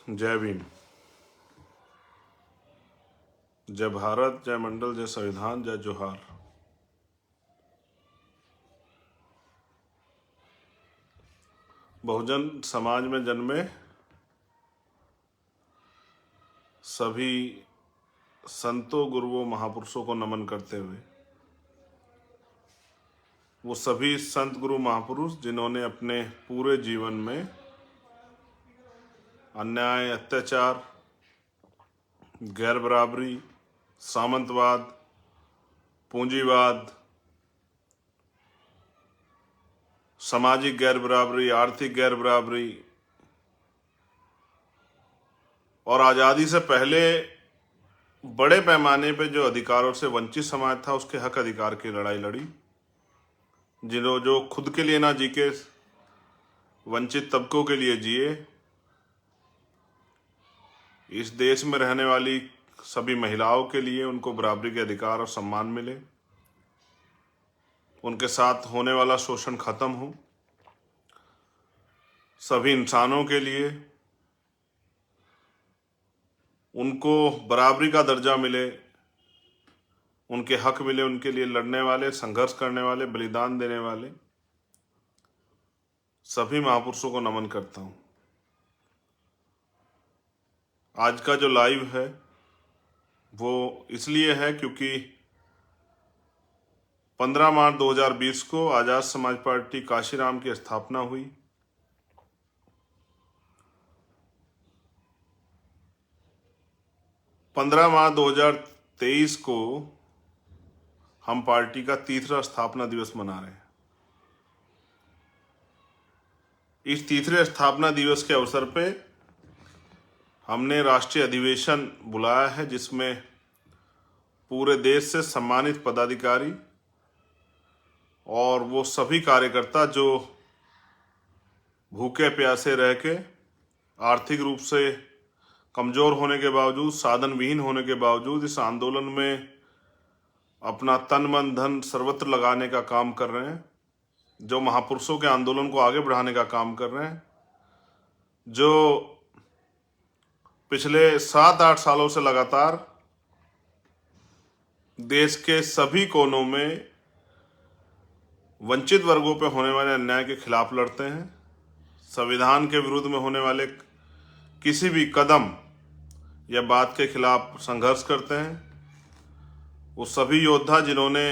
जय भीम। जय भारत, जय मंडल, जय संविधान, जय जोहार। बहुजन समाज में जन्मे सभी संतों, गुरुओं, महापुरुषों को नमन करते हुए, वो सभी संत, गुरु, महापुरुष जिन्होंने अपने पूरे जीवन में अन्याय, अत्याचार, गैर बराबरी, सामंतवाद, पूंजीवाद, सामाजिक गैर बराबरी, आर्थिक गैर बराबरी और आज़ादी से पहले बड़े पैमाने पे जो अधिकारों से वंचित समाज था उसके हक अधिकार की लड़ाई लड़ी। जो खुद के लिए ना जी के वंचित तबकों के लिए जिए। इस देश में रहने वाली सभी महिलाओं के लिए उनको बराबरी के अधिकार और सम्मान मिले, उनके साथ होने वाला शोषण खत्म हो, सभी इंसानों के लिए उनको बराबरी का दर्जा मिले, उनके हक मिले, उनके लिए लड़ने वाले, संघर्ष करने वाले, बलिदान देने वाले सभी महापुरुषों को नमन करता हूं। आज का जो लाइव है वो इसलिए है क्योंकि 15 मार्च 2020 को आजाद समाज पार्टी काशीराम की स्थापना हुई। पंद्रह मार्च 2023 को हम पार्टी का तीसरा स्थापना दिवस मना रहे हैं। इस तीसरे स्थापना दिवस के अवसर पे हमने राष्ट्रीय अधिवेशन बुलाया है, जिसमें पूरे देश से सम्मानित पदाधिकारी और वो सभी कार्यकर्ता जो भूखे प्यासे रह के आर्थिक रूप से कमजोर होने के बावजूद, साधन विहीन होने के बावजूद इस आंदोलन में अपना तन मन धन सर्वत्र लगाने का काम कर रहे हैं, जो महापुरुषों के आंदोलन को आगे बढ़ाने का काम कर रहे हैं, जो पिछले 7-8 सालों से लगातार देश के सभी कोनों में वंचित वर्गों पर होने वाले अन्याय के खिलाफ लड़ते हैं, संविधान के विरुद्ध में होने वाले किसी भी कदम या बात के खिलाफ संघर्ष करते हैं। वो सभी योद्धा जिन्होंने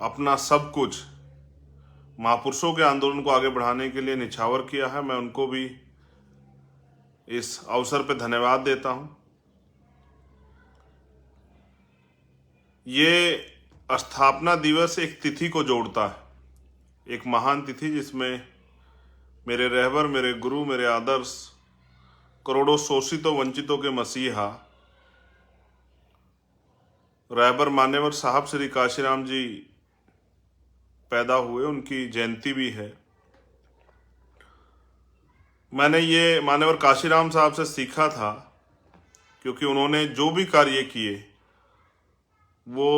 अपना सब कुछ महापुरुषों के आंदोलन को आगे बढ़ाने के लिए निछावर किया है, मैं उनको भी इस अवसर पर धन्यवाद देता हूं। ये स्थापना दिवस एक तिथि को जोड़ता है, एक महान तिथि जिसमें मेरे रहबर, मेरे गुरु, मेरे आदर्श, करोड़ों शोषितों वंचितों के मसीहा रहबर मान्यवर साहब श्री काशीराम जी पैदा हुए, उनकी जयंती भी है। मैंने ये मान्यवर काशीराम साहब से सीखा था क्योंकि उन्होंने जो भी कार्य किए वो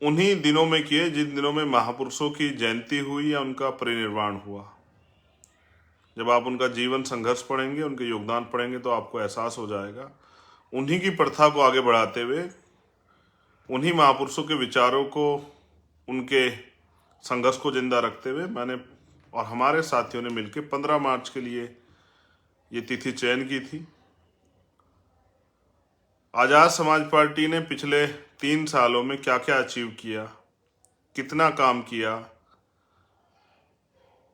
उन्हीं दिनों में किए जिन दिनों में महापुरुषों की जयंती हुई या उनका परिनिर्वाण हुआ। जब आप उनका जीवन संघर्ष पढ़ेंगे, उनके योगदान पढ़ेंगे तो आपको एहसास हो जाएगा। उन्हीं की प्रथा को आगे बढ़ाते हुए, उन्हीं महापुरुषों के विचारों को, उनके संघर्ष को जिंदा रखते हुए मैंने और हमारे साथियों ने मिलकर 15 मार्च के लिए ये तिथि चयन की थी। आजाद समाज पार्टी ने पिछले 3 सालों में क्या क्या अचीव किया, कितना काम किया,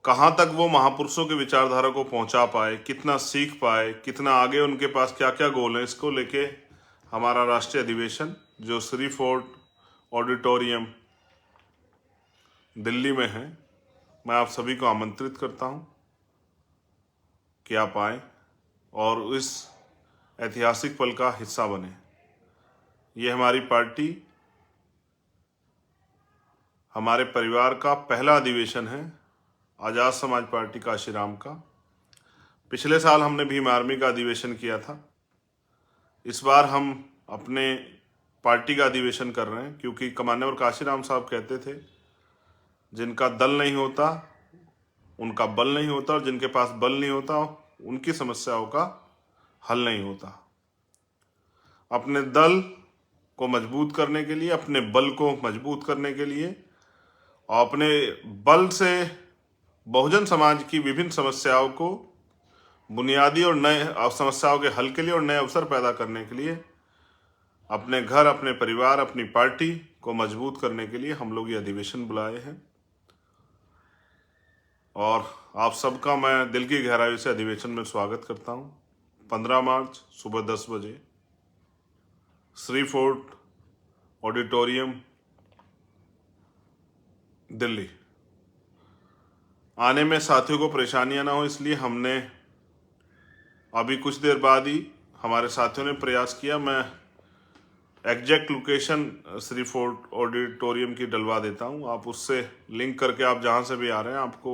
कहाँ तक वो महापुरुषों के विचारधारा को पहुंचा पाए, कितना सीख पाए, कितना आगे उनके पास क्या क्या गोल है, इसको लेके हमारा राष्ट्रीय अधिवेशन जो श्री फोर्ट ऑडिटोरियम दिल्ली में है, मैं आप सभी को आमंत्रित करता हूं कि आप आए और इस ऐतिहासिक पल का हिस्सा बने। ये हमारी पार्टी, हमारे परिवार का पहला अधिवेशन है, आजाद समाज पार्टी काशीराम का। पिछले साल हमने भीम आर्मी का अधिवेशन किया था। इस बार हम अपने पार्टी का अधिवेशन कर रहे हैं क्योंकि कमान्यवर काशीराम साहब कहते थे, जिनका दल नहीं होता उनका बल नहीं होता और जिनके पास बल नहीं होता उनकी समस्याओं का हल नहीं होता। अपने दल को मजबूत करने के लिए, अपने बल को मजबूत करने के लिए और अपने बल से बहुजन समाज की विभिन्न समस्याओं को बुनियादी और नए समस्याओं के हल के लिए और नए अवसर पैदा करने के लिए, अपने घर, अपने परिवार, अपनी पार्टी को मजबूत करने के लिए हम लोग ये अधिवेशन बुलाए हैं। और आप सबका मैं दिल की गहराई से अधिवेशन में स्वागत करता हूं। 15 मार्च सुबह 10 बजे श्री फोर्ट ऑडिटोरियम, दिल्ली। आने में साथियों को परेशानियां ना हो, इसलिए हमने अभी कुछ देर बाद ही हमारे साथियों ने प्रयास किया। मैं exact location Shri fort auditorium की डलवा देता हूं। आप उससे लिंक करके आप जहां से भी आ रहे हैं, आपको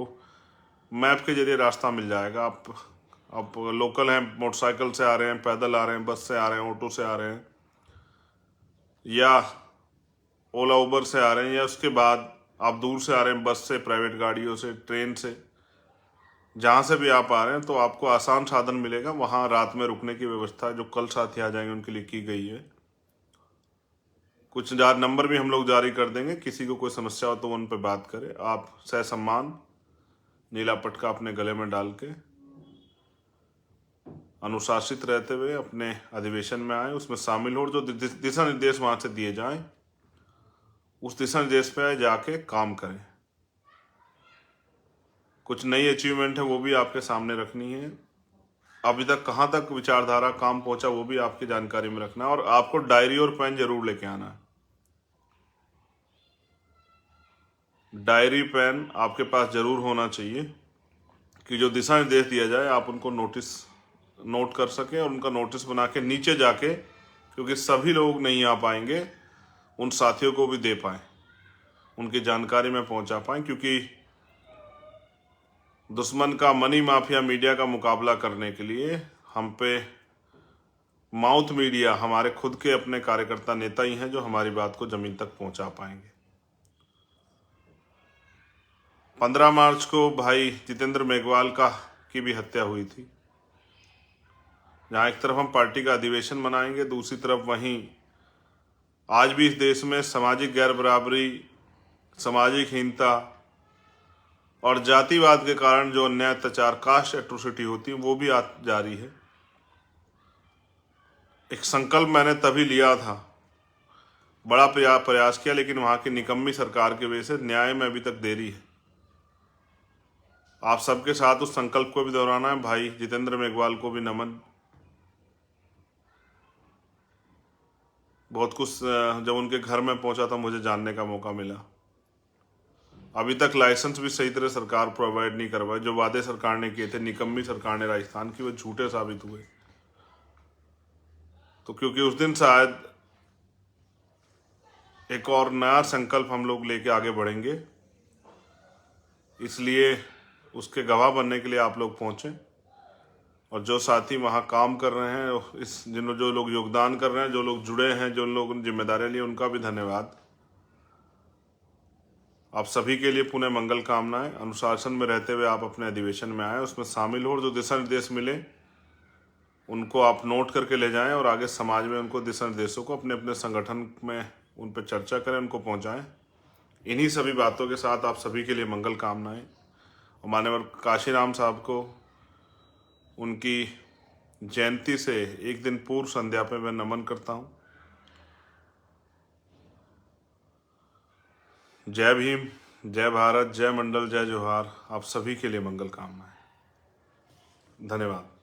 मैप के जरिए रास्ता मिल जाएगा। आप लोकल हैं, मोटरसाइकिल से आ रहे हैं, पैदल आ रहे हैं, बस से आ रहे हैं, ऑटो से आ रहे हैं, या ओला उबर से आ रहे हैं, या उसके बाद आप दूर से आ रहे हैं, बस से, प्राइवेट गाड़ियों से, ट्रेन से, जहाँ से भी आप आ रहे हैं, तो आपको आसान साधन मिलेगा। वहाँ रात में रुकने की व्यवस्था जो कल साथी आ जाएंगे उनके लिए की गई है। कुछ नंबर भी हम लोग जारी कर देंगे, किसी को कोई समस्या हो तो उन पर बात करें। आप ससम्मान नीला पटका अपने गले में डाल के अनुशासित रहते हुए अपने अधिवेशन में आए, उसमें शामिल हो। जो दिशा निर्देश वहाँ से दिए जाएं, उस दिशा निर्देश पे जाके काम करें। कुछ नई अचीवमेंट है वो भी आपके सामने रखनी है। अभी तक कहाँ तक विचारधारा काम पहुंचा वो भी आपकी जानकारी में रखना है। और आपको डायरी और पेन जरूर लेके आना है। डायरी पेन आपके पास जरूर होना चाहिए कि जो दिशा निर्देश दिया जाए आप उनको नोट कर सकें और उनका नोटिस बना के नीचे जाके, क्योंकि सभी लोग नहीं आ पाएंगे, उन साथियों को भी दे पाएं, उनकी जानकारी में पहुंचा पाएं। क्योंकि दुश्मन का मनी माफिया मीडिया का मुकाबला करने के लिए हम पे माउथ मीडिया, हमारे खुद के अपने कार्यकर्ता नेता ही हैं जो हमारी बात को जमीन तक पहुंचा पाएंगे। 15 मार्च को भाई जितेंद्र मेघवाल की भी हत्या हुई थी। जहाँ एक तरफ हम पार्टी का अधिवेशन मनाएंगे, दूसरी तरफ वहीं आज भी इस देश में सामाजिक गैर बराबरी, सामाजिक हीनता और जातिवाद के कारण जो अन्याय, अत्याचार, कास्ट एट्रोसिटी होती है वो भी जारी है। एक संकल्प मैंने तभी लिया था, बड़ा प्रयास किया, लेकिन वहां की निकम्मी सरकार की वजह से न्याय में अभी तक देरी है। आप सबके साथ उस संकल्प को भी दोहराना है। भाई जितेंद्र मेघवाल को भी नमन। बहुत कुछ जब उनके घर में पहुंचा था मुझे जानने का मौका मिला। अभी तक लाइसेंस भी सही तरह सरकार प्रोवाइड नहीं करवाए। जो वादे सरकार ने किए थे, निकम्मी सरकार ने राजस्थान की, वो झूठे साबित हुए। तो क्योंकि उस दिन शायद एक और नया संकल्प हम लोग लेके आगे बढ़ेंगे, इसलिए उसके गवाह बनने के लिए आप लोग पहुंचे। और जो साथी वहाँ काम कर रहे हैं, जो लोग योगदान कर रहे हैं, जो लोग जुड़े हैं, जो लोग जिम्मेदारियां ली, उनका भी धन्यवाद। आप सभी के लिए पुनः मंगल कामनाएं। अनुशासन में रहते हुए आप अपने अधिवेशन में आए, उसमें शामिल हो। जो दिशा निर्देश मिले उनको आप नोट करके ले जाएं और आगे समाज में उनको दिशा निर्देशों को अपने अपने संगठन में उन पर चर्चा करें, उनको पहुंचाएं। इन्हीं सभी बातों के साथ आप सभी के लिए मंगल कामनाएं। और माननीय काशीराम साहब को उनकी जयंती से एक दिन पूर्व संध्या पे मैं नमन करता हूं। जय भीम, जय भारत, जय मंडल, जय जोहार। आप सभी के लिए मंगल कामनाएं। धन्यवाद।